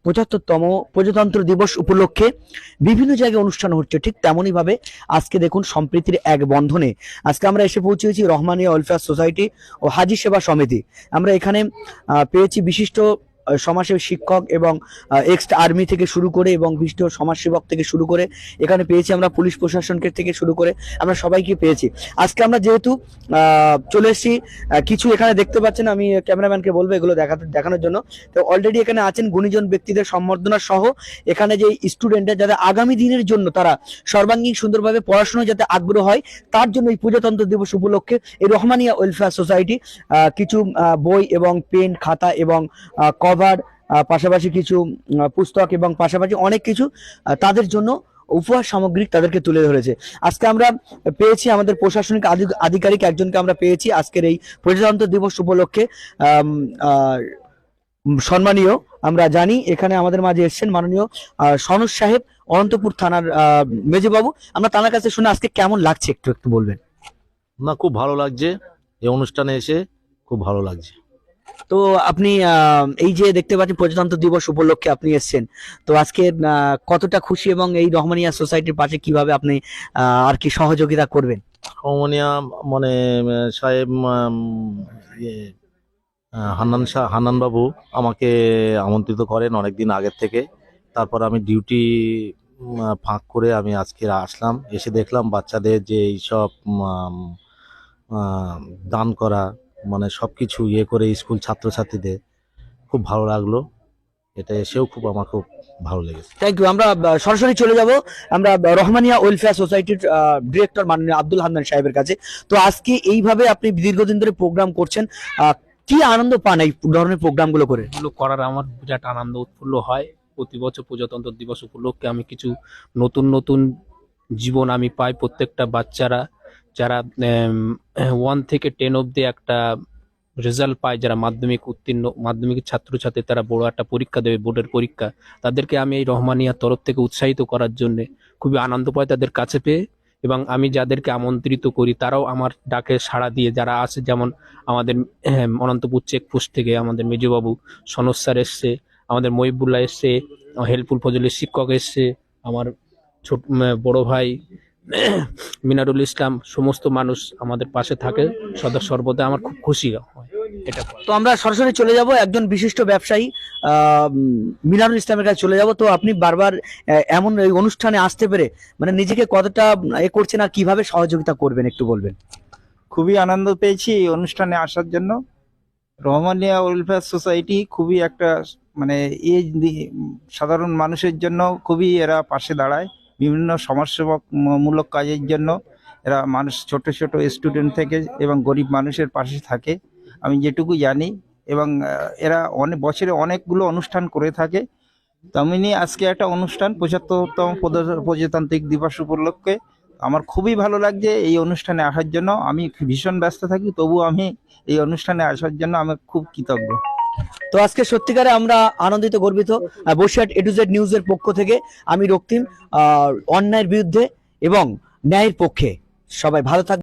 75তম প্রজাতন্ত্র দিবস উপলক্ষে বিভিন্ন জায়গায় অনুষ্ঠান হচ্ছে, ঠিক তেমনই ভাবে আজকে দেখুন সম্প্রীতির এক বন্ধনে আজকে আমরা এসে পৌঁছেছি রহমানিয়া ওয়েলফেয়ার সোসাইটি ও হাজি সেবা সমিতি। আমরা এখানে পেয়েছি বিশিষ্ট সমাজসেবী শিক্ষক এবং এক্স আর্মি থেকে শুরু করে এবং বিশিষ্ট সমাজসেবক থেকে শুরু করে এখানে পেয়েছি আমরা পুলিশ প্রশাসনকে থেকে শুরু করে আমরা সবাইকে পেয়েছি। আজকে আমরা যেহেতু চলে এসেছি, কিছু এখানে দেখতে পাচ্ছেন, আমি ক্যামেরাম্যানকে বলবো এগুলো দেখানোর জন্য। তো অলরেডি এখানে আছেন গুণীজন ব্যক্তিদের সম্বর্ধনা সহ এখানে যে স্টুডেন্টরা যাতে আগামী দিনের জন্য তারা সর্বাঙ্গীন সুন্দরভাবে পড়াশোনা যাতে আগ্রহ হয়, তার জন্য এই প্রজাতন্ত্র দিবস উপলক্ষে এই রহমানিয়া ওয়েলফেয়ার সোসাইটি কিছু বই এবং পেন খাতা এবং কভার, পাশাপাশি কিছু পুস্তক এবং পাশাপাশি অনেক কিছু তাদের জন্য উপহার সামগ্রী তাদেরকে তুলে ধরেছে। আজকে আমরা পেয়েছি আমাদের প্রশাসনিক আধিকারিক একজনকে আমরা পেয়েছি আজকের এই প্রজাতন্ত্র দিবস উপলক্ষে সম্মানীয়। আমরা জানি এখানে আমাদের মাঝে এসেছেন মাননীয় সনদ সাহেব, অনন্তপুর থানার মেজবাবু। আমরা তার কাছে শুনে আজকে কেমন লাগছে একটু একটু বলবেন। না, খুব ভালো লাগছে, এই অনুষ্ঠানে এসে খুব ভালো লাগছে। তো আপনি এই যে দেখতে পাচ্ছেন প্রজাতন্ত্র দিবস উপলক্ষে আপনি এসেছেন, তো আজকে কতটা খুশি এবং এই রহমানিয়া সোসাইটির পাশে কিভাবে আপনি আর কি সহযোগিতা করবেন? রহমানিয়া মানে সাহেব হান্নান বাবু আমাকে আমন্ত্রিত করেন অনেকদিন আগের থেকে। তারপর আমি ডিউটি ফাঁক করে আমি আজকে আসলাম, এসে দেখলাম বাচ্চাদের যে এইসব দান করা, মানে সব কিছু ইয়ে করে স্কুল ছাত্রছাত্রীদের খুব ভালো লাগলো। এটা এসেও আমার খুব ভালো লেগেছে। Thank you. আমরা সরাসরি চলে যাব আমরা রহমানিয়া ওয়েলফেয়ার সোসাইটির ডিরেক্টর মাননীয় আব্দুল হান্নান সাহেবের কাছে। তো আজকে এইভাবে আপনি দীর্ঘদিন ধরে প্রোগ্রাম করছেন, কি আনন্দ পান এই ধরনের প্রোগ্রামগুলো করে? এগুলো করার আমার বিরাট আনন্দ উৎফুল্ল হয়। প্রতি বছর প্রজাতন্ত্র দিবস উপলক্ষে আমি কিছু নতুন নতুন জীবন আমি পাই। প্রত্যেকটা বাচ্চারা যারা 1 থেকে 10 অব্দি একটা রেজাল্ট পায়, যারা মাধ্যমিক উত্তীর্ণ, মাধ্যমিকের ছাত্রছাত্রী, তারা বড় একটা পরীক্ষা দেবে, বোর্ডের পরীক্ষা, তাদেরকে আমি এই রহমানিয়ার তরফ থেকে উৎসাহিত করার জন্য খুবই আনন্দ পাই তাদের কাছে পেয়ে। এবং আমি যাদেরকে আমন্ত্রিত করি তারাও আমার ডাকে সাড়া দিয়ে যারা আসে, যেমন আমাদের অনন্তপুর চেকপোস্ট থেকে আমাদের মেজবাবু সনদ স্যার এসছে, আমাদের মহিবুল্লাহ এসছে, হেল্পফুল ফজলের শিক্ষক এসছে, আমার ছোট বড় ভাই মিনারুল ইসলাম, সমস্ত মানুষ আমাদের পাশে থাকে সদা সর্বদা। আমার খুব খুশি হয় এটা। তো আমরা সরাসরি চলে যাব একজন বিশিষ্ট ব্যবসায়ী মিনারুল ইসলামের কাছে চলে যাব। তো আপনি বারবার এমন এই অনুষ্ঠানে আসতে পেরে মানে নিজেকে কতটা করছেন আর কিভাবে সহযোগিতা করবেন একটু বলবেন? খুবই আনন্দ পেয়েছি এই অনুষ্ঠানে আসার জন্য। রহমানিয়া ওয়েলফেয়ার সোসাইটি খুবই একটা মানে এই সাধারণ মানুষের জন্য খুবই এরা পাশে দাঁড়ায়, বিভিন্ন সমাজসেবক মূলক কাজের জন্য এরা মানুষ ছোট ছোট স্টুডেন্ট থেকে এবং গরিব মানুষের পাশে থাকে আমি যেটুকু জানি। এবং এরা অনেক বছরে অনেকগুলো অনুষ্ঠান করে থাকে। তেমনি আজকে একটা অনুষ্ঠান 75তম প্রজাতান্ত্রিক দিবস উপলক্ষে আমার খুবই ভালো লাগছে এই অনুষ্ঠানে আসার জন্য। আমি ভীষণ ব্যস্ত থাকি, তবু আমি এই অনুষ্ঠানে আসার জন্য আমি খুব কৃতজ্ঞ। তো আজকে সত্যিকারে আমরা আনন্দিত, গর্বিত। বসিরহাট A to Z নিউজের পক্ষ থেকে আমি রক্তিম অন্যায়ের বিরুদ্ধে এবং ন্যায়ের পক্ষে। সবাই ভালো থাকবে।